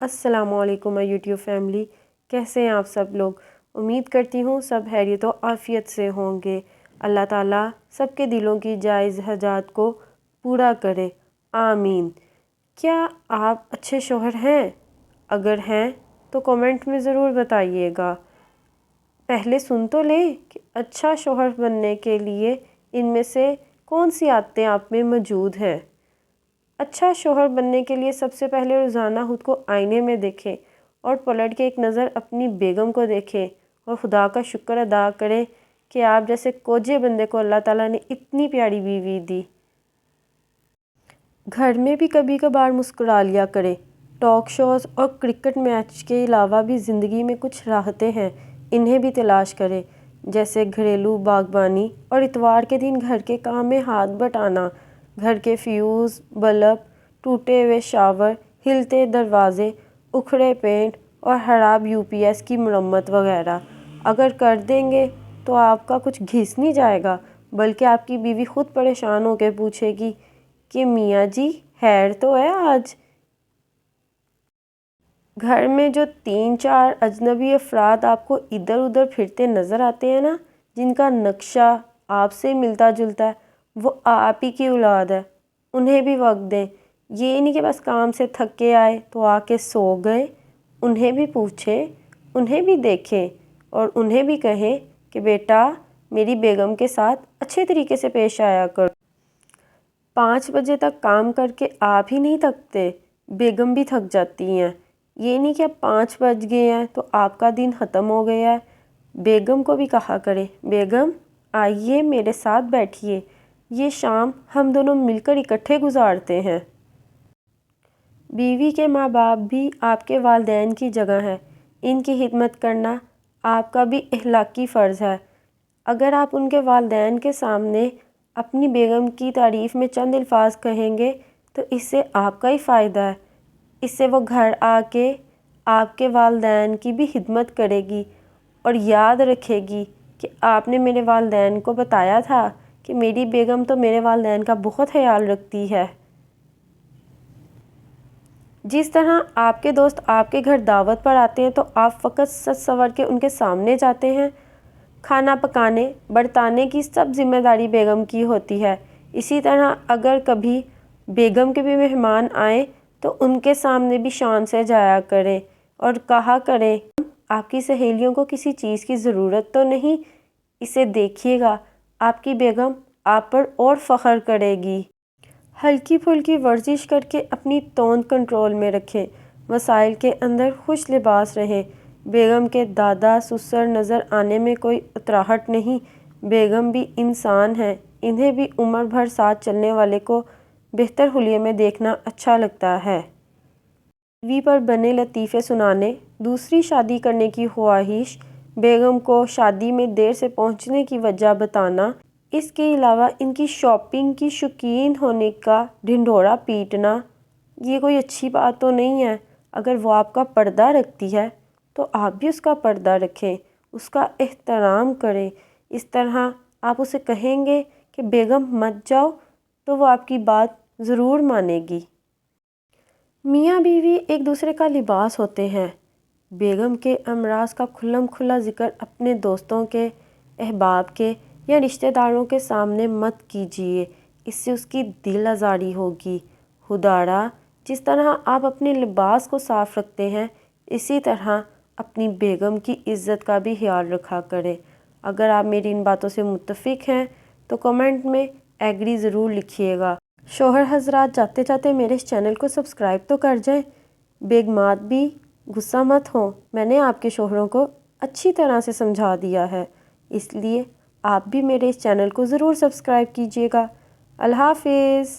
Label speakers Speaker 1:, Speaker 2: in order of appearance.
Speaker 1: السلام علیکم YouTube family, کیسے ہیں آپ سب لوگ؟ امید کرتی ہوں سب خیریت و عافیت سے ہوں گے۔ اللہ تعالیٰ سب کے دلوں کی جائز حاجات کو پورا کرے، آمین۔ کیا آپ اچھے شوہر ہیں؟ اگر ہیں تو کومنٹ میں ضرور بتائیے گا۔ پہلے سن تو لیں کہ اچھا شوہر بننے کے لیے ان میں سے کون سی عادتیں آپ میں موجود ہیں۔ اچھا شوہر بننے کے لیے سب سے پہلے روزانہ خود کو آئینے میں دیکھیں اور پلٹ کے ایک نظر اپنی بیگم کو دیکھیں اور خدا کا شکر ادا کریں کہ آپ جیسے کوجے بندے کو اللہ تعالیٰ نے اتنی پیاری بیوی دی۔ گھر میں بھی کبھی کبھار مسکرا لیا کریں۔ ٹاک شوز اور کرکٹ میچ کے علاوہ بھی زندگی میں کچھ راحتیں ہیں، انہیں بھی تلاش کریں، جیسے گھریلو باغبانی اور اتوار کے دن گھر کے کام میں ہاتھ بٹانا، گھر کے فیوز، بلب، ٹوٹے ہوئے شاور، ہلتے دروازے، اکھڑے پینٹ اور خراب UPS کی مرمت وغیرہ۔ اگر کر دیں گے تو آپ کا کچھ گھس نہیں جائے گا، بلکہ آپ کی بیوی خود پریشان ہو کے پوچھے گی کہ میاں جی خیر تو ہے آج؟ گھر میں جو 3-4 اجنبی افراد آپ کو ادھر ادھر پھرتے نظر آتے ہیں نا، جن کا نقشہ آپ سے ملتا جلتا ہے، وہ آپ ہی کی اولاد ہے۔ انہیں بھی وقت دیں، یہ نہیں کہ بس کام سے تھک کے آئے تو آ کے سو گئے۔ انہیں بھی پوچھیں، انہیں بھی دیکھیں اور انہیں بھی کہیں کہ بیٹا میری بیگم کے ساتھ اچھے طریقے سے پیش آیا کرو۔ 5 بجے تک کام کر کے آپ ہی نہیں تھکتے، بیگم بھی تھک جاتی ہیں۔ یہ نہیں کہ اب 5 بج گئے ہیں تو آپ کا دن ختم ہو گیا ہے۔ بیگم کو بھی کہا کرے، بیگم آئیے میرے ساتھ بیٹھیے، یہ شام ہم دونوں مل کر اکٹھے گزارتے ہیں۔ بیوی کے ماں باپ بھی آپ کے والدین کی جگہ ہیں، ان کی خدمت کرنا آپ کا بھی اخلاقی فرض ہے۔ اگر آپ ان کے والدین کے سامنے اپنی بیگم کی تعریف میں چند الفاظ کہیں گے تو اس سے آپ کا ہی فائدہ ہے۔ اس سے وہ گھر آ کے آپ کے والدین کی بھی خدمت کرے گی اور یاد رکھے گی کہ آپ نے میرے والدین کو بتایا تھا کہ میری بیگم تو میرے والدین کا بہت خیال رکھتی ہے۔ جس طرح آپ کے دوست آپ کے گھر دعوت پر آتے ہیں تو آپ فقط سج سنور کے ان کے سامنے جاتے ہیں۔ کھانا پکانے برتانے کی سب ذمہ داری بیگم کی ہوتی ہے۔ اسی طرح اگر کبھی بیگم کے بھی مہمان آئیں تو ان کے سامنے بھی شان سے جایا کریں اور کہا کریں آپ کی سہیلیوں کو کسی چیز کی ضرورت تو نہیں، اسے دیکھیے گا، آپ کی بیگم آپ پر اور فخر کرے گی۔ ہلکی پھلکی ورزش کر کے اپنی توند کنٹرول میں رکھیں، وسائل کے اندر خوش لباس رہیں۔ بیگم کے دادا سسر نظر آنے میں کوئی اتراہٹ نہیں، بیگم بھی انسان ہیں، انہیں بھی عمر بھر ساتھ چلنے والے کو بہتر حلیے میں دیکھنا اچھا لگتا ہے۔ ٹی وی پر بنے لطیفے سنانے، دوسری شادی کرنے کی خواہش، بیگم کو شادی میں دیر سے پہنچنے کی وجہ بتانا، اس کے علاوہ ان کی شاپنگ کی شوقین ہونے کا ڈھنڈورا پیٹنا، یہ کوئی اچھی بات تو نہیں ہے۔ اگر وہ آپ کا پردہ رکھتی ہے تو آپ بھی اس کا پردہ رکھیں، اس کا احترام کریں۔ اس طرح آپ اسے کہیں گے کہ بیگم مت جاؤ تو وہ آپ کی بات ضرور مانے گی۔ میاں بیوی ایک دوسرے کا لباس ہوتے ہیں۔ بیگم کے امراض کا کھلم کھلا ذکر اپنے دوستوں کے، احباب کے یا رشتہ داروں کے سامنے مت کیجیے، اس سے اس کی دل آزاری ہوگی۔ خدارا جس طرح آپ اپنے لباس کو صاف رکھتے ہیں، اسی طرح اپنی بیگم کی عزت کا بھی خیال رکھا کریں۔ اگر آپ میری ان باتوں سے متفق ہیں تو کمنٹ میں ایگری ضرور لکھیے گا۔ شوہر حضرات جاتے جاتے میرے اس چینل کو سبسکرائب تو کر جائیں۔ بیگمات بھی غصہ مت ہوں، میں نے آپ کے شوہروں کو اچھی طرح سے سمجھا دیا ہے، اس لیے آپ بھی میرے اس چینل کو ضرور سبسکرائب کیجیے گا۔ اللہ حافظ۔